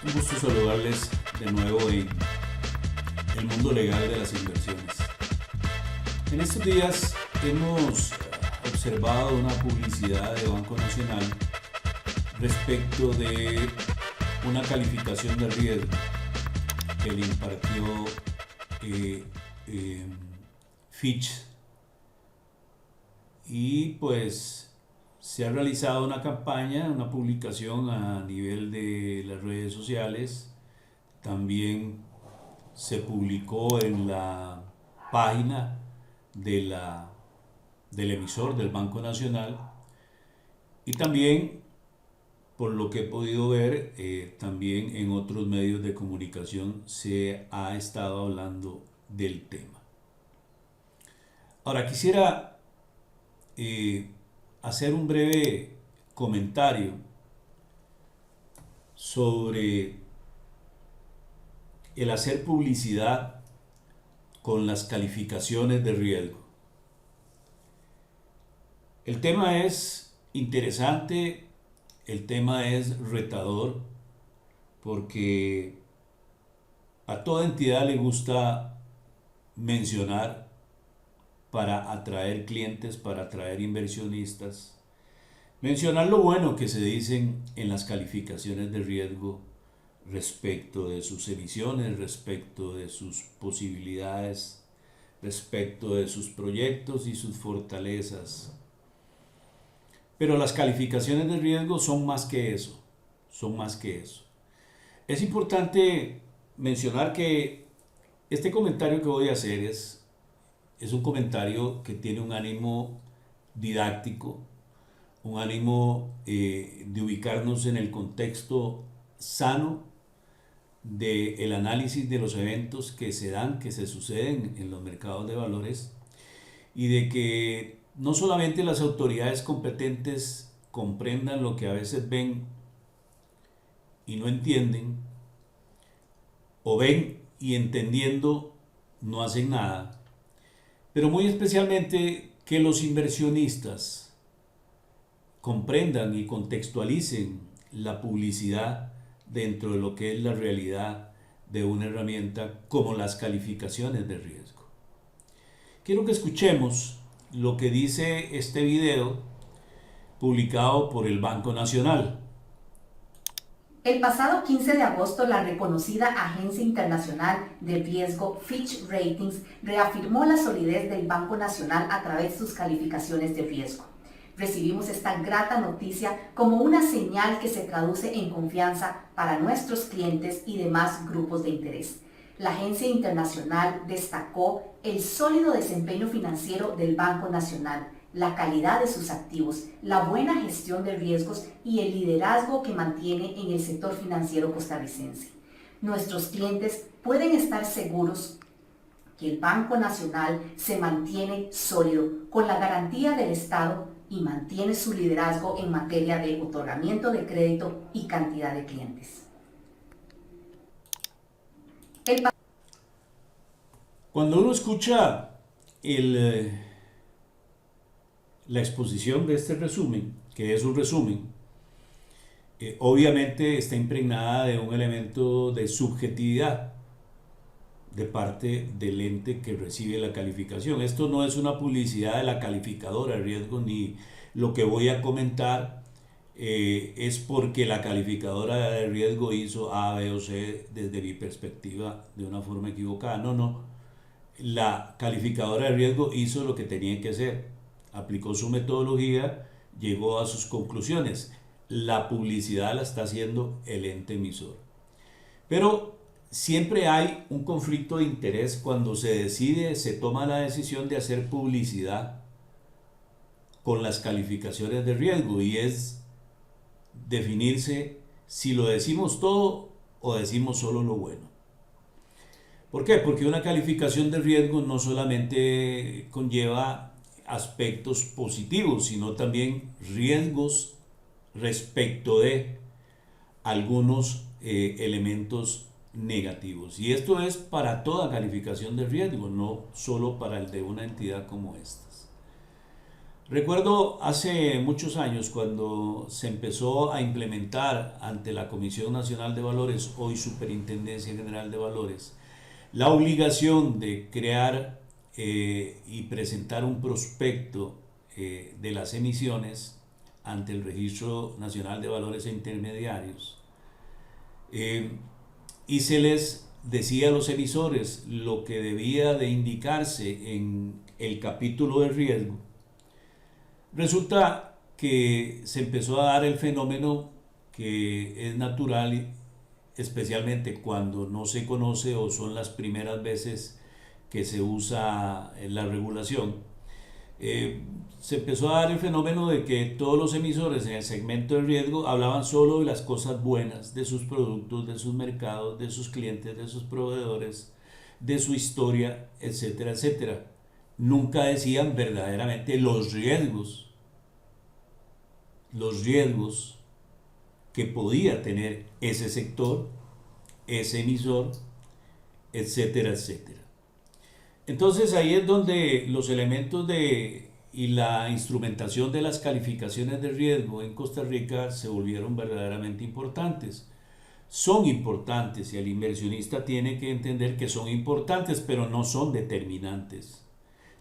Un gusto saludarles de nuevo en el mundo legal de las inversiones. En estos días hemos observado una publicidad de Banco Nacional respecto de una calificación de riesgo que le impartió Fitch, y pues se ha realizado una campaña, una publicación a nivel de las redes sociales. También se publicó en la página del emisor del Banco Nacional, y también, por lo que he podido ver, también en otros medios de comunicación se ha estado hablando del tema. Ahora quisiera hacer un breve comentario sobre el hacer publicidad con las calificaciones de riesgo. El tema es interesante, el tema es retador, porque a toda entidad le gusta mencionar para atraer clientes, para atraer inversionistas, mencionar lo bueno que se dicen en las calificaciones de riesgo respecto de sus emisiones, respecto de sus posibilidades, respecto de sus proyectos y sus fortalezas. Pero las calificaciones de riesgo son más que eso, son más que eso. Es importante mencionar que este comentario que voy a hacer es un comentario que tiene un ánimo didáctico, un ánimo de ubicarnos en el contexto sano del análisis de los eventos que se dan, que se suceden en los mercados de valores, y de que no solamente las autoridades competentes comprendan lo que a veces ven y no entienden, o ven y entendiendo no hacen nada, pero muy especialmente que los inversionistas comprendan y contextualicen la publicidad dentro de lo que es la realidad de una herramienta como las calificaciones de riesgo. Quiero que escuchemos lo que dice este video publicado por el Banco Nacional. El pasado 15 de agosto, la reconocida Agencia Internacional de Riesgo Fitch Ratings reafirmó la solidez del Banco Nacional a través de sus calificaciones de riesgo. Recibimos esta grata noticia como una señal que se traduce en confianza para nuestros clientes y demás grupos de interés. La agencia internacional destacó el sólido desempeño financiero del Banco Nacional, la calidad de sus activos, la buena gestión de riesgos y el liderazgo que mantiene en el sector financiero costarricense. Nuestros clientes pueden estar seguros que el Banco Nacional se mantiene sólido con la garantía del Estado y mantiene su liderazgo en materia de otorgamiento de crédito y cantidad de clientes. Cuando uno escucha la exposición de este resumen, que es un resumen, obviamente está impregnada de un elemento de subjetividad de parte del ente que recibe la calificación. Esto no es una publicidad de la calificadora de riesgo, ni lo que voy a comentar es porque la calificadora de riesgo hizo A, B o C desde mi perspectiva de una forma equivocada. No. La calificadora de riesgo hizo lo que tenía que hacer, aplicó su metodología, llegó a sus conclusiones. La publicidad la está haciendo el ente emisor. Pero siempre hay un conflicto de interés cuando se toma la decisión de hacer publicidad con las calificaciones de riesgo, y es definirse si lo decimos todo o decimos solo lo bueno. ¿Por qué? Porque una calificación de riesgo no solamente conlleva aspectos positivos, sino también riesgos respecto de algunos elementos negativos. Y esto es para toda calificación de riesgo, no solo para el de una entidad como estas. Recuerdo hace muchos años cuando se empezó a implementar ante la Comisión Nacional de Valores, hoy Superintendencia General de Valores, la obligación de crear y presentar un prospecto de las emisiones ante el Registro Nacional de Valores e Intermediarios. Eh, y se les decía a los emisores lo que debía de indicarse en el capítulo de riesgo. Resulta que se empezó a dar el fenómeno que es natural, especialmente cuando no se conoce o son las primeras veces que se usa la regulación. Se empezó a dar el fenómeno de que todos los emisores en el segmento de riesgo hablaban solo de las cosas buenas, de sus productos, de sus mercados, de sus clientes, de sus proveedores, de su historia, etcétera, etcétera. Nunca decían verdaderamente los riesgos que podía tener ese sector, ese emisor, etcétera, etcétera. Entonces ahí es donde los elementos y la instrumentación de las calificaciones de riesgo en Costa Rica se volvieron verdaderamente importantes. Son importantes y el inversionista tiene que entender que son importantes, pero no son determinantes.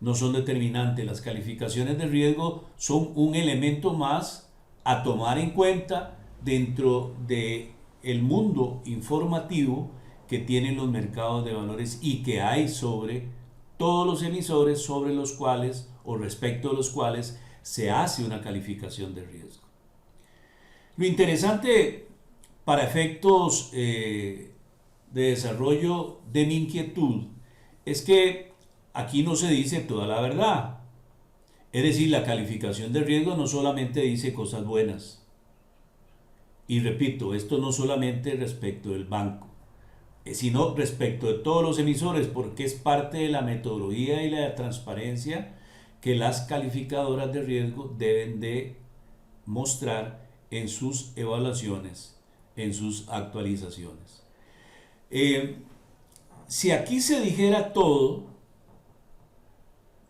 No son determinantes. Las calificaciones de riesgo son un elemento más a tomar en cuenta dentro del mundo informativo que tienen los mercados de valores y que hay sobre todos los emisores sobre los cuales o respecto a los cuales se hace una calificación de riesgo. Lo interesante para efectos de desarrollo de mi inquietud es que aquí no se dice toda la verdad. Es decir, la calificación de riesgo no solamente dice cosas buenas. Y repito, esto no solamente respecto del banco, sino respecto de todos los emisores, porque es parte de la metodología y la transparencia que las calificadoras de riesgo deben de mostrar en sus evaluaciones, en sus actualizaciones. Si aquí se dijera todo,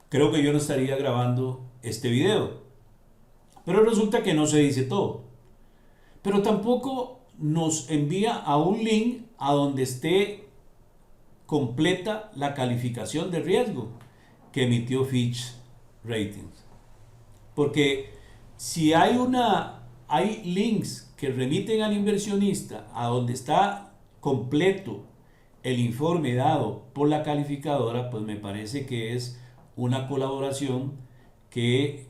creo que yo no estaría grabando este video. Pero resulta que no se dice todo. Pero tampoco nos envía a un link a donde esté completa la calificación de riesgo que emitió Fitch Ratings. Porque si hay links que remiten al inversionista a donde está completo el informe dado por la calificadora, pues me parece que es una colaboración que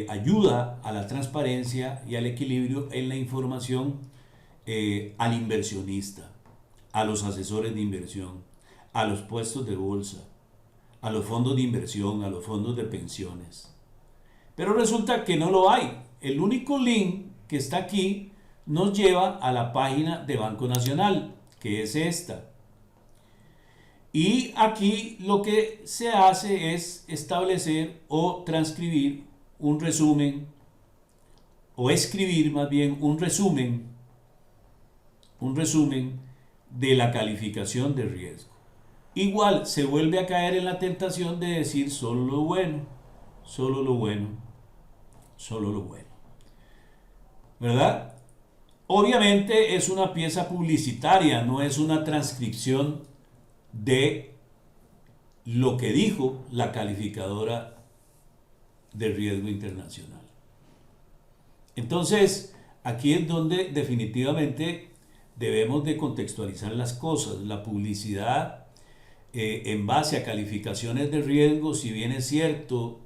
ayuda a la transparencia y al equilibrio en la información al inversionista, a los asesores de inversión, a los puestos de bolsa, a los fondos de inversión, a los fondos de pensiones. Pero resulta que no lo hay. El único link que está aquí nos lleva a la página de Banco Nacional, que es esta. Y aquí lo que se hace es establecer o transcribir un resumen, o escribir más bien un resumen de la calificación de riesgo. Igual se vuelve a caer en la tentación de decir solo lo bueno, solo lo bueno, solo lo bueno. ¿Verdad? Obviamente es una pieza publicitaria, no es una transcripción de lo que dijo la calificadora de riesgo internacional. Entonces, aquí es donde definitivamente debemos de contextualizar las cosas. La publicidad en base a calificaciones de riesgo, si bien es cierto,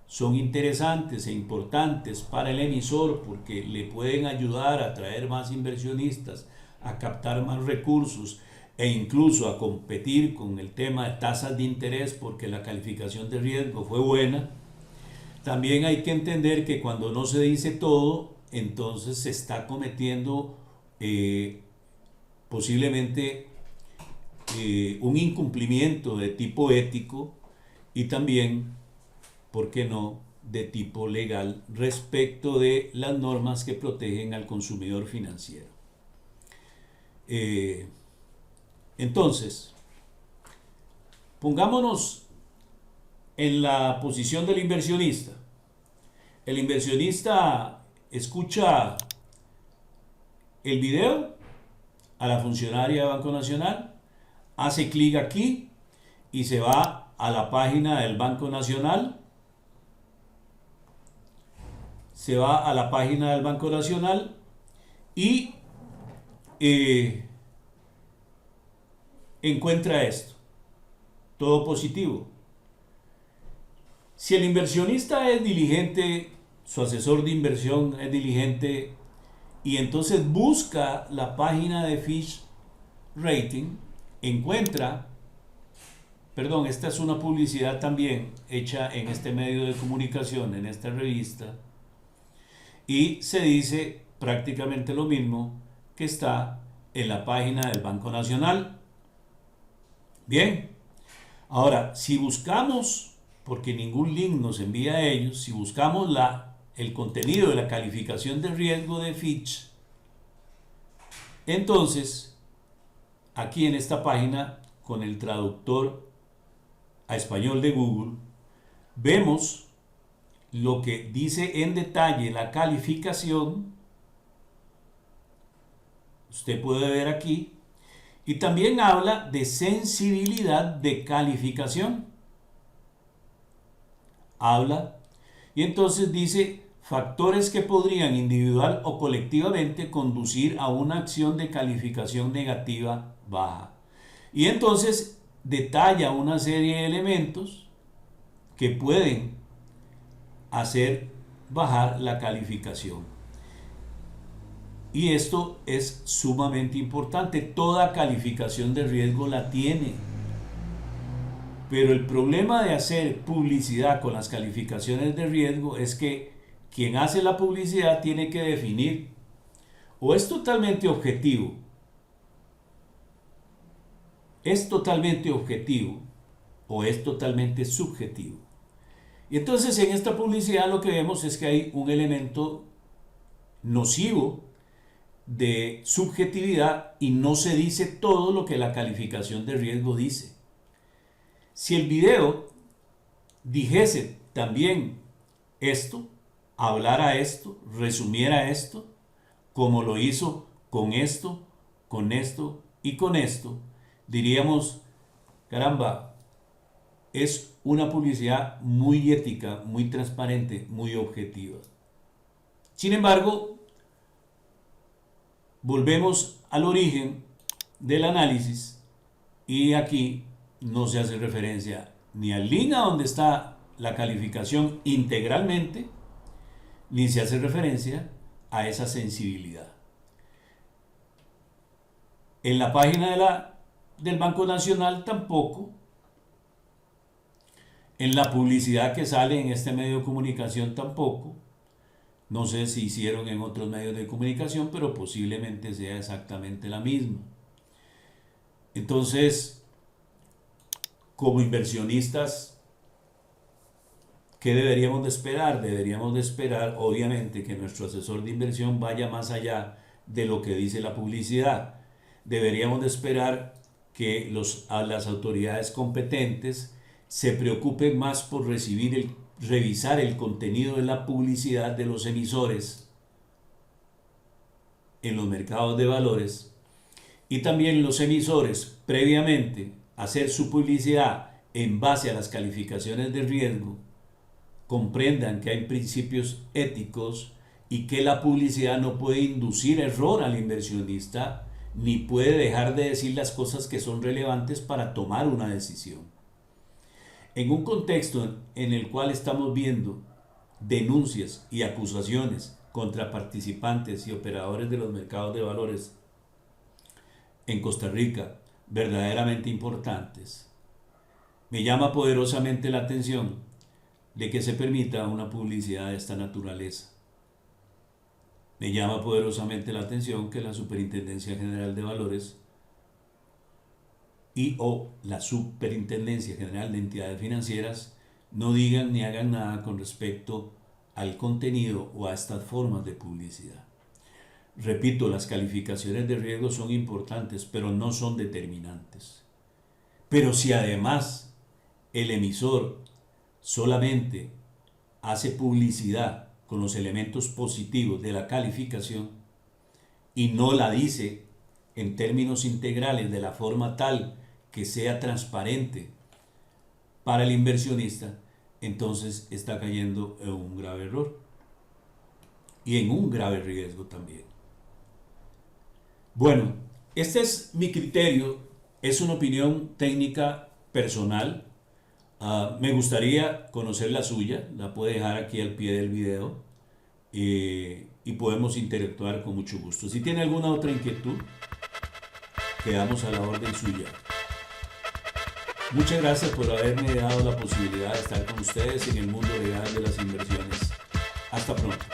son interesantes e importantes para el emisor porque le pueden ayudar a atraer más inversionistas, a captar más recursos e incluso a competir con el tema de tasas de interés porque la calificación de riesgo fue buena. También hay que entender que cuando no se dice todo, entonces se está cometiendo posiblemente un incumplimiento de tipo ético y también, ¿por qué no?, de tipo legal respecto de las normas que protegen al consumidor financiero. Entonces, pongámonos en la posición del inversionista. el inversionista escucha el video a la funcionaria de Banco Nacional, hace clic aquí y se va a la página del Banco Nacional. Se va a la página del Banco Nacional y encuentra esto, todo positivo. Si el inversionista es diligente, su asesor de inversión es diligente y entonces busca la página de Fitch Rating, encuentra, perdón, esta es una publicidad también hecha en este medio de comunicación, en esta revista, y se dice prácticamente lo mismo que está en la página del Banco Nacional. Bien, ahora, si buscamos, porque ningún link nos envía a ellos, si buscamos el contenido de la calificación de riesgo de Fitch, entonces, aquí en esta página, con el traductor a español de Google, vemos lo que dice en detalle la calificación. Usted puede ver aquí. Y también habla de sensibilidad de calificación. Habla. Y entonces dice factores que podrían individual o colectivamente conducir a una acción de calificación negativa baja. Y entonces detalla una serie de elementos que pueden hacer bajar la calificación. Y esto es sumamente importante. Toda calificación de riesgo la tiene. Pero el problema de hacer publicidad con las calificaciones de riesgo es que quien hace la publicidad tiene que definir o es totalmente objetivo, o es totalmente subjetivo. Y entonces en esta publicidad lo que vemos es que hay un elemento nocivo de subjetividad y no se dice todo lo que la calificación de riesgo dice. Si el video dijese también esto, hablara esto, resumiera esto, como lo hizo con esto y con esto, diríamos, caramba, es una publicidad muy ética, muy transparente, muy objetiva. Sin embargo, volvemos al origen del análisis y aquí no se hace referencia ni al link a donde está la calificación integralmente, ni se hace referencia a esa sensibilidad. En la página del Banco Nacional tampoco. En la publicidad que sale en este medio de comunicación tampoco. No sé si hicieron en otros medios de comunicación, pero posiblemente sea exactamente la misma. Entonces, como inversionistas, ¿qué deberíamos de esperar? Deberíamos de esperar, obviamente, que nuestro asesor de inversión vaya más allá de lo que dice la publicidad. Deberíamos de esperar que las autoridades competentes se preocupen más por revisar el contenido de la publicidad de los emisores en los mercados de valores y también los emisores previamente hacer su publicidad en base a las calificaciones de riesgo, comprendan que hay principios éticos y que la publicidad no puede inducir error al inversionista ni puede dejar de decir las cosas que son relevantes para tomar una decisión. En un contexto en el cual estamos viendo denuncias y acusaciones contra participantes y operadores de los mercados de valores en Costa Rica verdaderamente importantes, me llama poderosamente la atención de que se permita una publicidad de esta naturaleza. Me llama poderosamente la atención que la Superintendencia General de Valores o la Superintendencia General de Entidades Financieras no digan ni hagan nada con respecto al contenido o a estas formas de publicidad. Repito, las calificaciones de riesgo son importantes, pero no son determinantes. Pero si además el emisor solamente hace publicidad con los elementos positivos de la calificación y no la dice en términos integrales de la forma tal que sea transparente para el inversionista, entonces está cayendo en un grave error y en un grave riesgo también. Bueno, este es mi criterio, es una opinión técnica personal. Me gustaría conocer la suya, la puede dejar aquí al pie del video y podemos interactuar con mucho gusto. Si tiene alguna otra inquietud, quedamos a la orden suya. Muchas gracias por haberme dado la posibilidad de estar con ustedes en el mundo real de las inversiones. Hasta pronto.